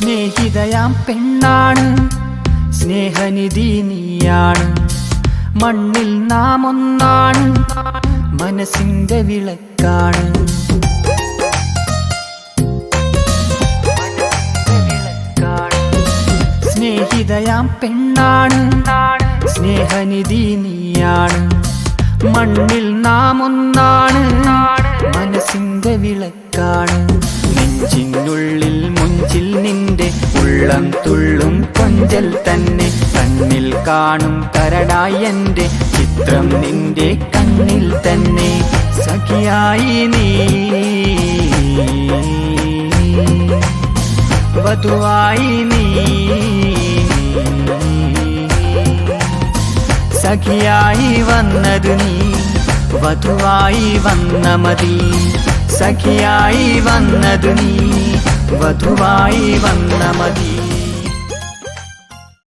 സ്നേഹിതയാം പെണ്ണാണ്, സ്നേഹനിധി നീയാണ്. മണ്ണിൽ നാം ഒന്നാണ്, മനസ്സിന്റെ വിളക്കാണ്. സ്നേഹിതയാം പെണ്ണാണ്, സ്നേഹനിധി നീയാണ്. മണ്ണിൽ നാം ഒന്നാണ്, മനസ്സിന്റെ വിളക്കാണ്. നെഞ്ചിനുള്ളിൽ മുഞ്ചിൽ നിന്റെ ഉള്ളം തുള്ളും കൊഞ്ചൽ തന്നെ. കണ്ണിൽ കാണും കരടായി എൻ്റെ ചിത്രം നിന്റെ കണ്ണിൽ തന്നെ. സഖിയായി നീ, വധുവായി നീ, സഖിയായി വന്നത് നീ, വധുവായി വന്ന മതി. സഖിയായി വന്നത് നീ, വധുവായി വന്ന മതി.